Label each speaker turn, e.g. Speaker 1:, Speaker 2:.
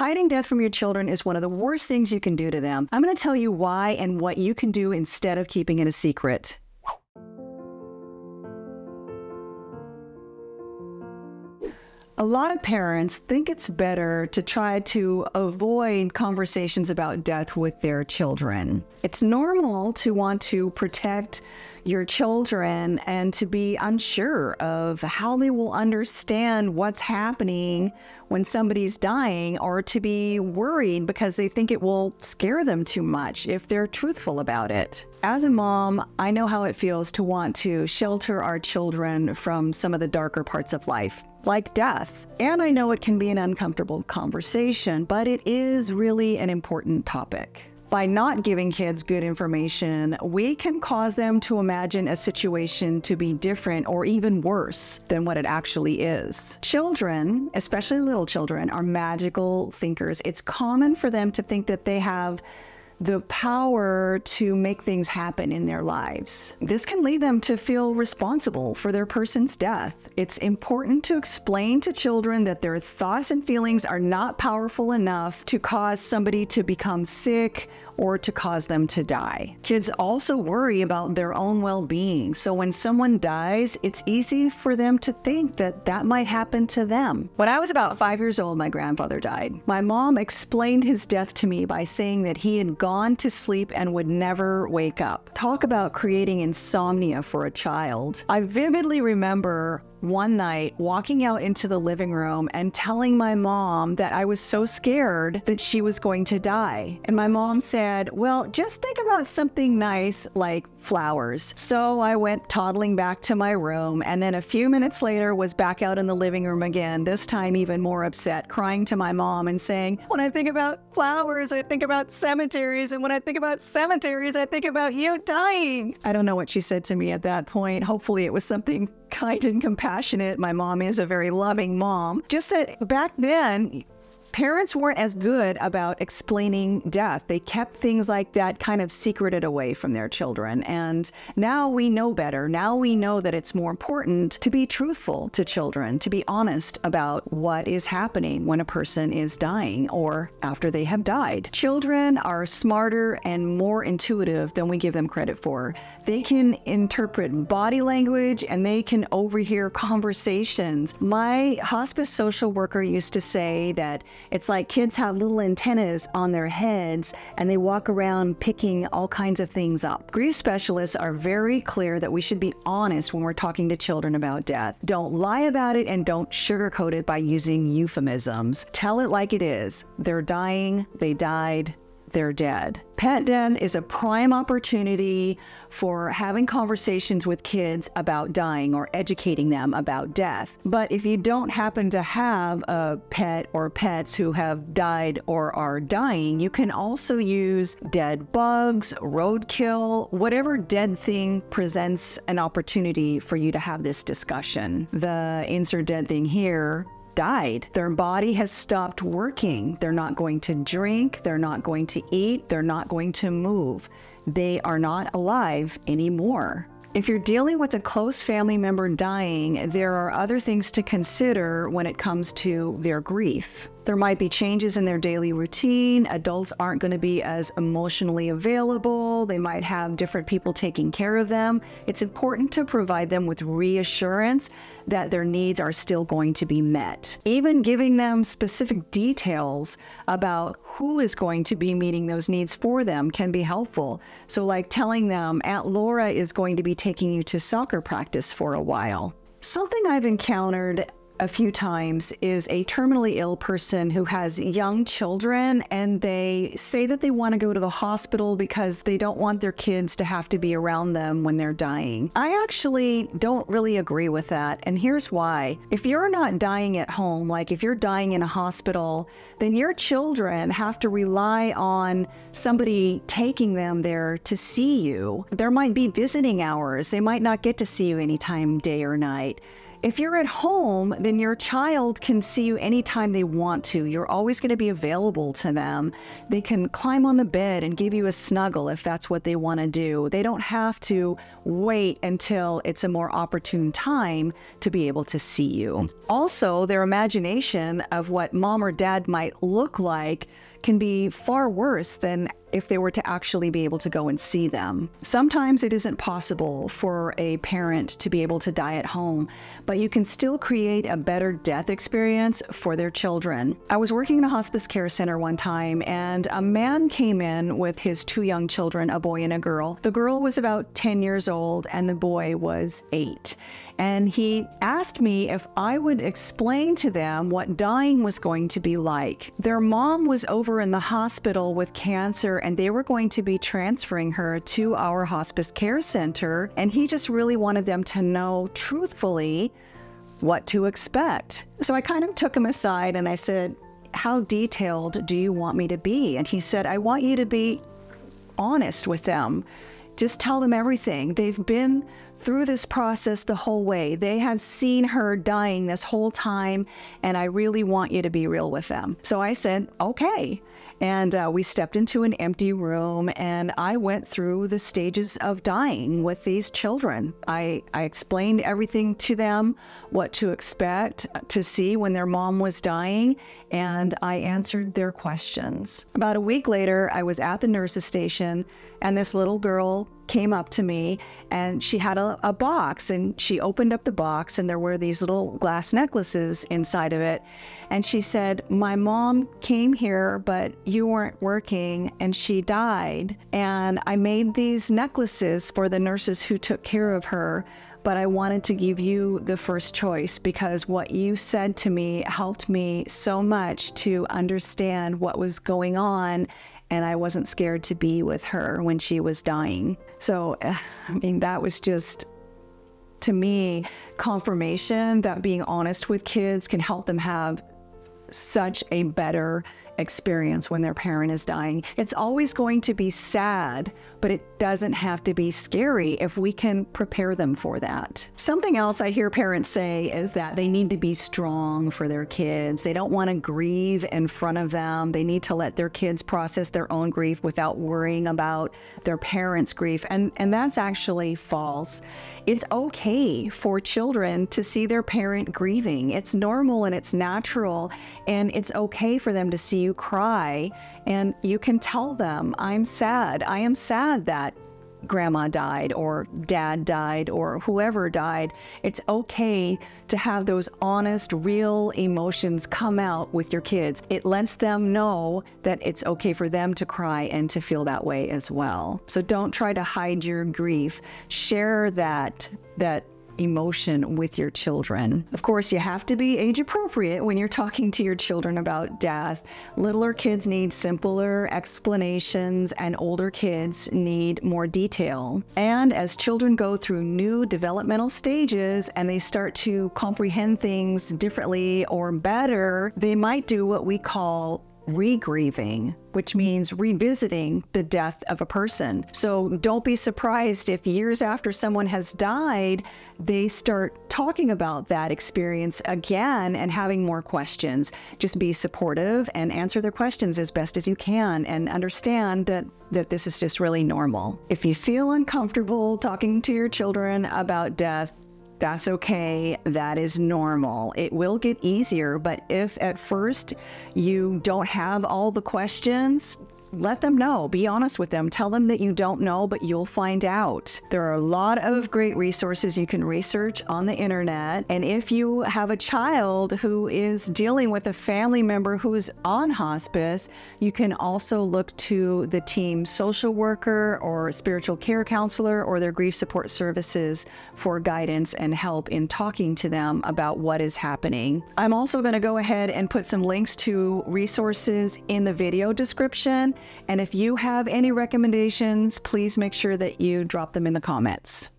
Speaker 1: Hiding death from your children is one of the worst things you can do to them. I'm going to tell you why and what you can do instead of keeping it a secret. A lot of parents think it's better to try to avoid conversations about death with their children. It's normal to want to protect your children and to be unsure of how they will understand what's happening when somebody's dying, or to be worried because they think it will scare them too much if they're truthful about it. As a mom, I know how it feels to want to shelter our children from some of the darker parts of life, like death. And I know it can be an uncomfortable conversation, but it is really an important topic. By not giving kids good information, we can cause them to imagine a situation to be different or even worse than what it actually is. Children, especially little children, are magical thinkers. It's common for them to think that they have the power to make things happen in their lives. This can lead them to feel responsible for their person's death. It's important to explain to children that their thoughts and feelings are not powerful enough to cause somebody to become sick or to cause them to die. Kids also worry about their own well-being, so when someone dies, it's easy for them to think that that might happen to them. When I was about 5 years old, my grandfather died. My mom explained his death to me by saying that he had gone to sleep and would never wake up. Talk about creating insomnia for a child. I vividly remember one night walking out into the living room and telling my mom that I was so scared that she was going to die. And my mom said, well, just think about something nice like flowers. So I went toddling back to my room, and then a few minutes later was back out in the living room again, this time even more upset, crying to my mom and saying, when I think about flowers, I think about cemeteries, and when I think about cemeteries, I think about you dying. I don't know what she said to me at that point. Hopefully it was something kind and compassionate. My mom is a very loving mom. Just that back then, parents weren't as good about explaining death. They kept things like that kind of secreted away from their children. And now we know better. Now we know that it's more important to be truthful to children, to be honest about what is happening when a person is dying or after they have died. Children are smarter and more intuitive than we give them credit for. They can interpret body language and they can overhear conversations. My hospice social worker used to say that it's like kids have little antennas on their heads and they walk around picking all kinds of things up. Grief specialists are very clear that we should be honest when we're talking to children about death. Don't lie about it and don't sugarcoat it by using euphemisms. Tell it like it is. They're dying, they died, they're dead. Pet Den is a prime opportunity for having conversations with kids about dying or educating them about death. But if you don't happen to have a pet or pets who have died or are dying, you can also use dead bugs, roadkill, whatever dead thing presents an opportunity for you to have this discussion. The insert dead thing here died. Their body has stopped working. They're not going to drink. They're not going to eat. They're not going to move. They are not alive anymore. If you're dealing with a close family member dying, there are other things to consider when it comes to their grief. There might be changes in their daily routine. Adults aren't going to be as emotionally available. They might have different people taking care of them. It's important to provide them with reassurance that their needs are still going to be met. Even giving them specific details about who is going to be meeting those needs for them can be helpful. So like telling them, Aunt Laura is going to be taking you to soccer practice for a while. Something I've encountered a few times is a terminally ill person who has young children, and they say that they want to go to the hospital because they don't want their kids to have to be around them when they're dying. I actually don't really agree with that, and here's why. If you're not dying at home, like if you're dying in a hospital, then your children have to rely on somebody taking them there to see you. There might be visiting hours. They might not get to see you anytime, day or night. If you're at home, then your child can see you anytime they want to. You're always going to be available to them. They can climb on the bed and give you a snuggle if that's what they want to do. They don't have to wait until it's a more opportune time to be able to see you. Also, their imagination of what mom or dad might look like can be far worse than if they were to actually be able to go and see them. Sometimes it isn't possible for a parent to be able to die at home, but you can still create a better death experience for their children. I was working in a hospice care center one time, and a man came in with his 2 young children, a boy and a girl. The girl was about 10 years old, and the boy was 8. And he asked me if I would explain to them what dying was going to be like. Their mom was over in the hospital with cancer, and they were going to be transferring her to our hospice care center. And he just really wanted them to know truthfully what to expect. So I kind of took him aside and I said, "How detailed do you want me to be?" And he said, "I want you to be honest with them. Just tell them everything. They've been through this process the whole way. They have seen her dying this whole time, and I really want you to be real with them." So I said, "Okay." And we stepped into an empty room, and I went through the stages of dying with these children. I explained everything to them, what to expect to see when their mom was dying, and I answered their questions. About a week later, I was at the nurse's station, and this little girl came up to me, and she had a box, and she opened up the box, and there were these little glass necklaces inside of it. And she said, "My mom came here, but you weren't working, and she died. And I made these necklaces for the nurses who took care of her, but I wanted to give you the first choice because what you said to me helped me so much to understand what was going on, and I wasn't scared to be with her when she was dying." So, that was just, to me, confirmation that being honest with kids can help them have such a better experience when their parent is dying. It's always going to be sad, but it doesn't have to be scary if we can prepare them for that. Something else I hear parents say is that they need to be strong for their kids. They don't want to grieve in front of them. They need to let their kids process their own grief without worrying about their parents' grief. And that's actually false. It's okay for children to see their parent grieving. It's normal and it's natural, and it's okay for them to see you cry, and you can tell them, "I'm sad. I am sad that grandma died or dad died or whoever died." It's okay to have those honest, real emotions come out with your kids. It lets them know that it's okay for them to cry and to feel that way as well. So don't try to hide your grief. Share that emotion with your children. Of course, you have to be age appropriate when you're talking to your children about death. Littler kids need simpler explanations, and older kids need more detail. And as children go through new developmental stages and they start to comprehend things differently or better, they might do what we call regrieving, which means revisiting the death of a person. So don't be surprised if years after someone has died, they start talking about that experience again and having more questions. Just be supportive and answer their questions as best as you can, and understand that this is just really normal. If you feel uncomfortable talking to your children about death, that's okay. That is normal. It will get easier, but if at first you don't have all the questions, let them know. Be honest with them. Tell them that you don't know, but you'll find out. There are a lot of great resources you can research on the internet. And if you have a child who is dealing with a family member who's on hospice, you can also look to the team social worker or spiritual care counselor or their grief support services for guidance and help in talking to them about what is happening. I'm also going to go ahead and put some links to resources in the video description. And if you have any recommendations, please make sure that you drop them in the comments.